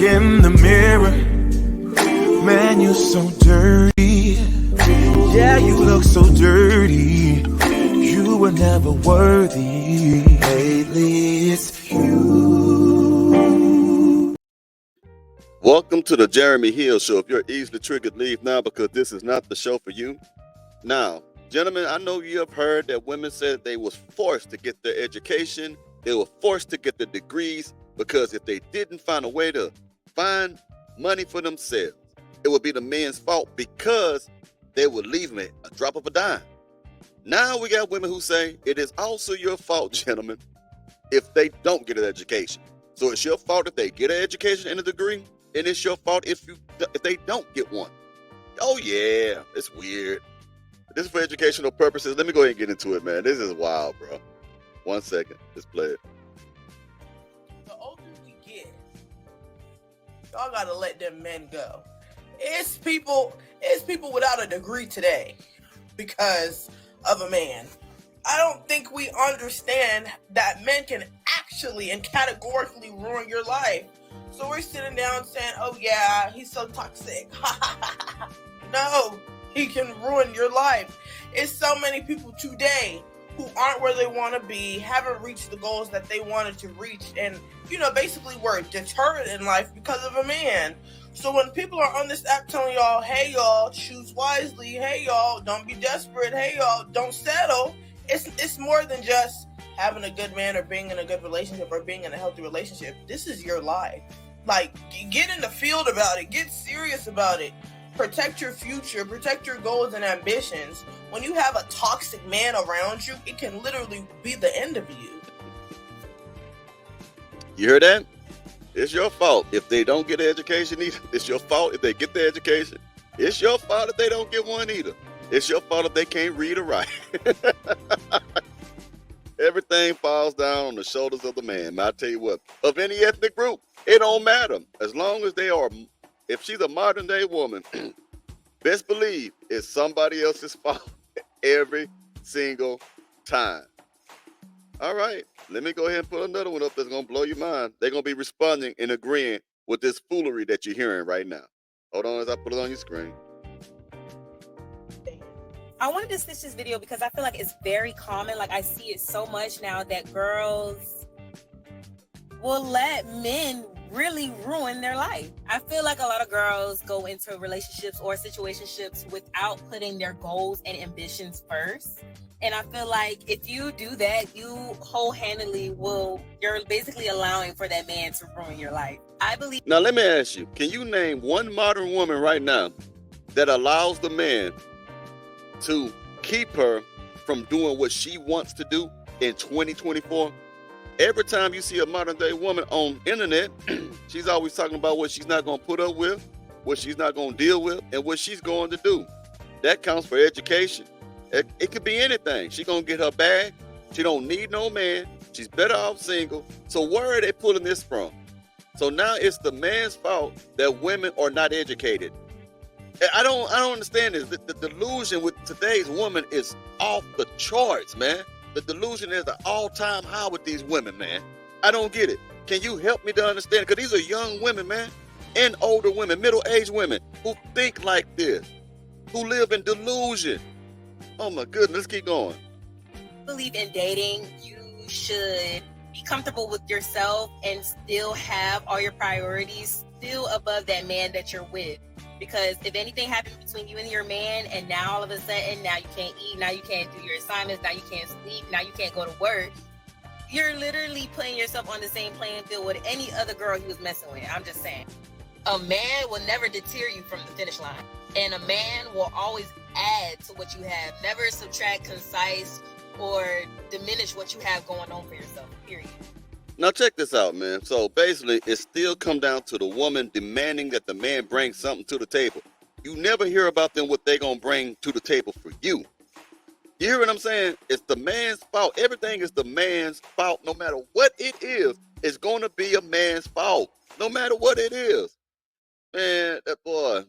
in the mirror. Man, you're so dirty. Yeah, you look so dirty. You were never worthy. Lately, it's you. Welcome to the Jeremy Hill Show. If you're easily triggered, leave now because this is not the show for you. Now, gentlemen, I know you have heard that women said they was forced to get their education. They were forced to get the degrees because if they didn't find a way to find money for themselves, it would be the men's fault because they would leave them at a drop of a dime. Now we got women who say it is also your fault, gentlemen, if they don't get an education. So it's your fault if they get an education and a degree, and it's your fault if they don't get one. Oh yeah, it's weird. This is for educational purposes. Let me go ahead and get into it, man. This is wild, bro. 1 second. Just play it. The older we get, y'all gotta let them men go. It's people without a degree today because of a man. I don't think we understand that men can actually and categorically ruin your life. So we're sitting down saying, oh yeah, he's so toxic. No, he can ruin your life. It's so many people today who aren't where they want to be, haven't reached the goals that they wanted to reach, and, basically were deterred in life because of a man. So when people are on this app telling y'all, hey y'all, choose wisely, hey y'all, don't be desperate, hey y'all, don't settle, it's more than just having a good man or being in a good relationship or being in a healthy relationship. This is your life. Like, get in the field about it, get serious about it. Protect your future, protect your goals and ambitions. When you have a toxic man around you, it can literally be the end of you. You heard that? It's your fault if they don't get an education either. It's your fault if they get the education. It's your fault if they don't get one either. It's your fault if they can't read or write. Everything falls down on the shoulders of the man. Now, I tell you what, of any ethnic group, it don't matter. As long as they are, if she's a modern day woman, best believe it's somebody else's fault every single time. All right, let me go ahead and put another one up that's going to blow your mind. They're going to be responding and agreeing with this foolery that you're hearing right now. Hold on as I put it on your screen. I wanted to stitch this video because I feel like it's very common. Like, I see it so much now that girls will let men really ruin their life. I feel like a lot of girls go into relationships or situationships without putting their goals and ambitions first. And I feel like if you do that, you wholeheartedly you're basically allowing for that man to ruin your life. I believe. Now, let me ask you, can you name one modern woman right now that allows the man to keep her from doing what she wants to do in 2024? Every time you see a modern day woman on internet, she's always talking about what she's not going to put up with, what she's not going to deal with, and what she's going to do. That counts for education. It could be anything. She's going to get her bag. She don't need no man. She's better off single. So where are they pulling this from? So now it's the man's fault that women are not educated. I don't understand this. The delusion with today's woman is off the charts, man. The delusion is the all-time high with these women, man. I don't get it. Can you help me to understand? Because these are young women, man, and older women, middle-aged women who think like this, who live in delusion. Oh, my goodness. Let's keep going. I believe in dating, you should be comfortable with yourself and still have all your priorities still above that man that you're with. Because if anything happens between you and your man, and now all of a sudden, now you can't eat, now you can't do your assignments, now you can't sleep, now you can't go to work, you're literally putting yourself on the same playing field with any other girl he was messing with. I'm just saying. A man will never deter you from the finish line. And a man will always add to what you have. Never subtract, concise, or diminish what you have going on for yourself, period. Now check this out, man. So basically, it still come down to the woman demanding that the man bring something to the table. You never hear about them what they gonna bring to the table for you. You hear what I'm saying? It's the man's fault. Everything is the man's fault. No matter what it is, it's gonna be a man's fault. No matter what it is. Man, that boy.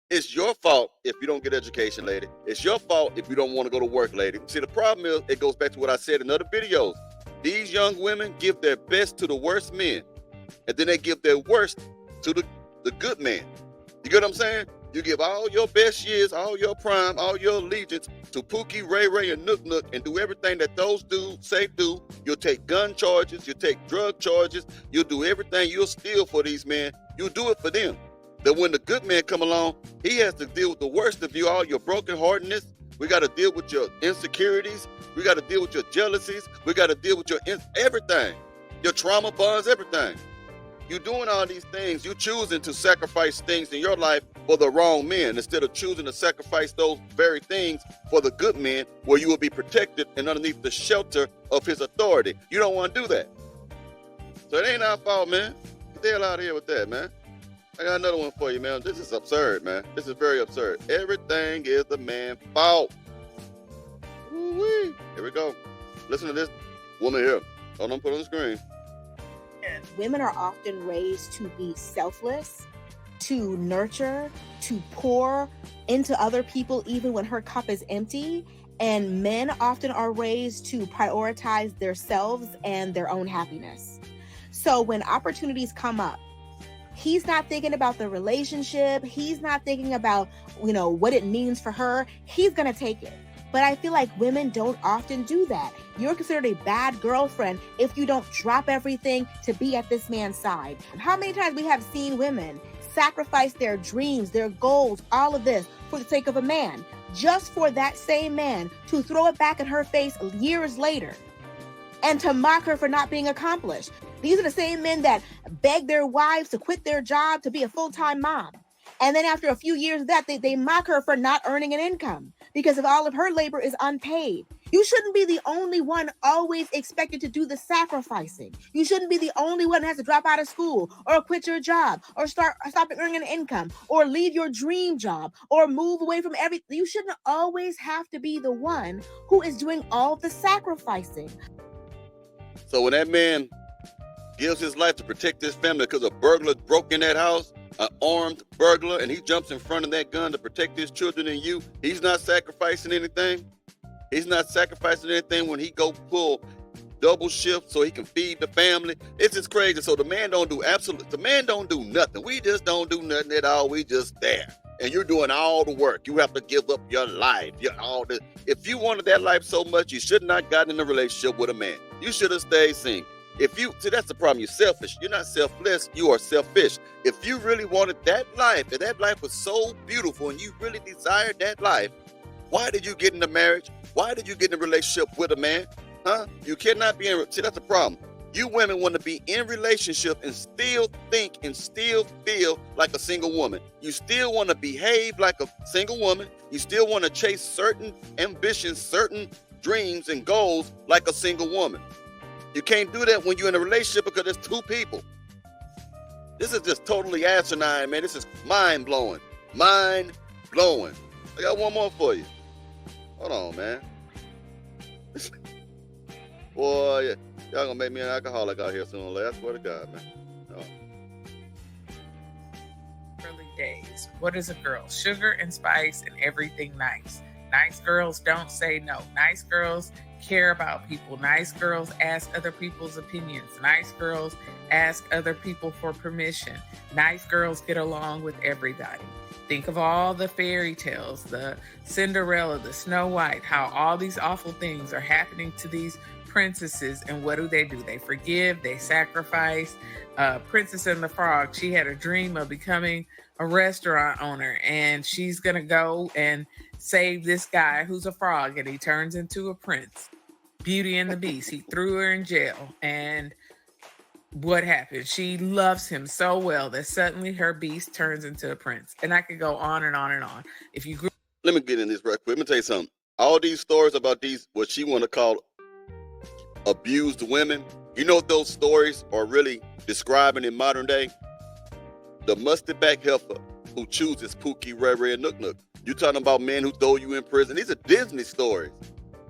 It's your fault if you don't get education, lady. It's your fault if you don't want to go to work, lady. See, the problem is, it goes back to what I said in other videos. These young women give their best to the worst men. and then they give their worst to the good man. You get what I'm saying? You give all your best years, all your prime, all your allegiance to Pookie, Ray Ray, and Nook Nook, and do everything that those dudes say do. You'll take gun charges, you'll take drug charges, you'll do everything, you'll steal for these men. You'll do it for them. That when the good man come along, he has to deal with the worst of you, all your brokenheartedness. We got to deal with your insecurities. We got to deal with your jealousies. We got to deal with your everything, your trauma bonds, everything. You're doing all these things. You're choosing to sacrifice things in your life for the wrong men instead of choosing to sacrifice those very things for the good men where you will be protected and underneath the shelter of his authority. You don't want to do that. So it ain't our fault, man. Get the hell out of here with that, man. I got another one for you, man. This is absurd, man. This is very absurd. Everything is the man's fault. Woo-wee. Here we go. Listen to this woman here. Hold on, put it on the screen. Women are often raised to be selfless, to nurture, to pour into other people even when her cup is empty. And men often are raised to prioritize themselves and their own happiness. So when opportunities come up, he's not thinking about the relationship. He's not thinking about, what it means for her. He's going to take it. But I feel like women don't often do that. You're considered a bad girlfriend if you don't drop everything to be at this man's side. How many times we have seen women sacrifice their dreams, their goals, all of this for the sake of a man, just for that same man to throw it back in her face years later and to mock her for not being accomplished. These are the same men that beg their wives to quit their job to be a full-time mom. And then after a few years of that, they mock her for not earning an income because of all of her labor is unpaid. You shouldn't be the only one always expected to do the sacrificing. You shouldn't be the only one that has to drop out of school or quit your job or stop earning an income or leave your dream job or move away from everything. You shouldn't always have to be the one who is doing all the sacrificing. So when that man gives his life to protect his family because a burglar broke in that house, an armed burglar, and he jumps in front of that gun to protect his children and you, he's not sacrificing anything. He's not sacrificing anything when he go pull double shift so he can feed the family. It's just crazy. So the man don't do nothing. We just don't do nothing at all. We just there. And you're doing all the work. You have to give up your life. If you wanted that life so much, you should not gotten in a relationship with a man. You should have stayed single. That's the problem. You're selfish. You're not selfless. You are selfish. If you really wanted that life, and that life was so beautiful, and you really desired that life, why did you get into marriage? Why did you get in a relationship with a man? You cannot be in. See, that's the problem. You women want to be in relationship and still think and still feel like a single woman. You still want to behave like a single woman. You still want to chase certain ambitions, certain dreams and goals like a single woman. You can't do that when you're in a relationship because there's two people. This is just totally asinine, man. This is mind-blowing. Mind-blowing. I got one more for you. Hold on, man. Boy, y'all gonna make me an alcoholic out here sooner or later. I swear to God, man. Oh. Early days. What is a girl? Sugar and spice and everything nice. Nice girls don't say no. Nice girls care about people. Nice girls ask other people's opinions. Nice girls ask other people for permission. Nice girls get along with everybody. Think of all the fairy tales, the Cinderella, the Snow White, how all these awful things are happening to these princesses, and what do? They forgive, they sacrifice. Princess and the Frog, she had a dream of becoming a restaurant owner, and she's gonna go and save this guy who's a frog, and he turns into a prince. Beauty and the Beast, he threw her in jail, and what happened? She loves him so well that suddenly her beast turns into a prince. And I could go on and on and on. If you Let me get in this right quick. Let me tell you something. All these stories about these, what she want to call abused women, you know what those stories are really describing in modern day? The musty back heifer who chooses Pookie, Ray Ray, and Nook Nook. You're talking about men who throw you in prison. These are Disney stories.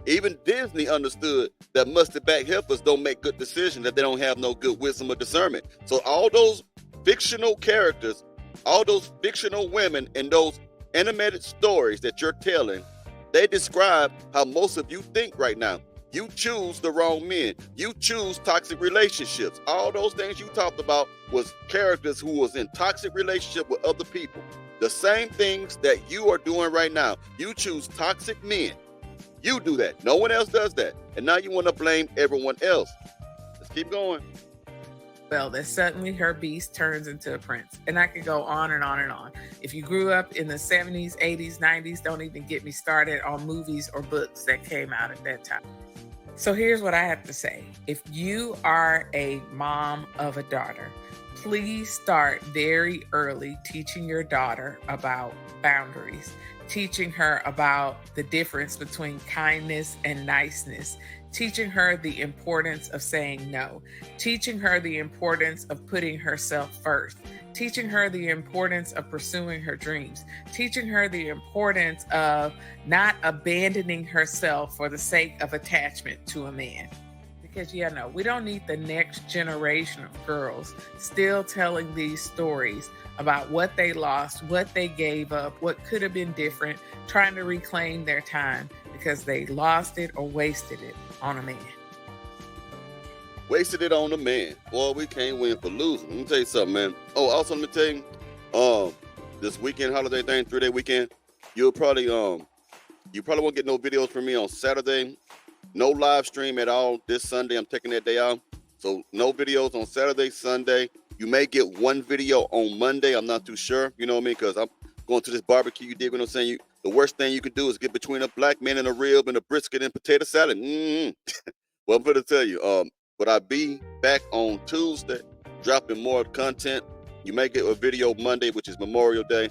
Even Disney understood that musty back heifers don't make good decisions, that they don't have no good wisdom or discernment. So all those fictional characters, all those fictional women and those animated stories that you're telling, they describe how most of you think right now. You choose the wrong men. You choose toxic relationships. All those things you talked about was characters who was in toxic relationship with other people. The same things that you are doing right now. You choose toxic men. You do that. No one else does that. And now you want to blame everyone else. Let's keep going. Well, that suddenly her beast turns into a prince. And I could go on and on and on. If you grew up in the 70s, 80s, 90s, don't even get me started on movies or books that came out at that time. So here's what I have to say. If you are a mom of a daughter, please start very early teaching your daughter about boundaries, teaching her about the difference between kindness and niceness, teaching her the importance of saying no, teaching her the importance of putting herself first, teaching her the importance of pursuing her dreams, teaching her the importance of not abandoning herself for the sake of attachment to a man. Because, we don't need the next generation of girls still telling these stories about what they lost, what they gave up, what could have been different, trying to reclaim their time because they lost it or wasted it on a man. Wasted it on a man. Boy, we can't win for losing. Let me tell you something, man. Oh, also let me tell you, this weekend holiday thing, 3-day weekend, you probably won't get no videos from me on Saturday. No live stream at all this Sunday. I'm taking that day off. So no videos on Saturday, Sunday. You may get one video on Monday. I'm not too sure. You know what I mean? Because I'm going to this barbecue. You dig what I'm saying? The worst thing you could do is get between a black man and a rib and a brisket and potato salad. Well, I'm going to tell you, but I'll be back on Tuesday, dropping more content. You may get a video Monday, which is Memorial Day.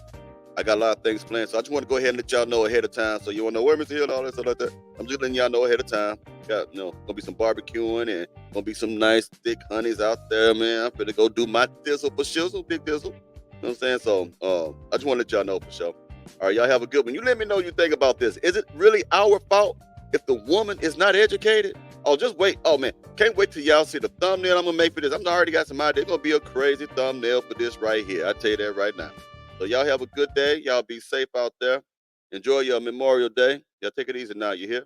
I got a lot of things planned, so I just want to go ahead and let y'all know ahead of time. So you want to know where Mr. Hill and all that stuff like that? I'm just letting y'all know ahead of time. Got, gonna be some barbecuing and gonna be some nice thick honeys out there, man. I'm finna go do my thizzle for shizzle, big thizzle. You know what I'm saying? So I just want to let y'all know for sure. All right, y'all have a good one. You let me know what you think about this. Is it really our fault if the woman is not educated? Oh, just wait. Oh, man. Can't wait till y'all see the thumbnail I'm going to make for this. I'm already got some ideas. It's going to be a crazy thumbnail for this right here. I tell you that right now. So y'all have a good day. Y'all be safe out there. Enjoy your Memorial Day. Y'all take it easy now. You hear?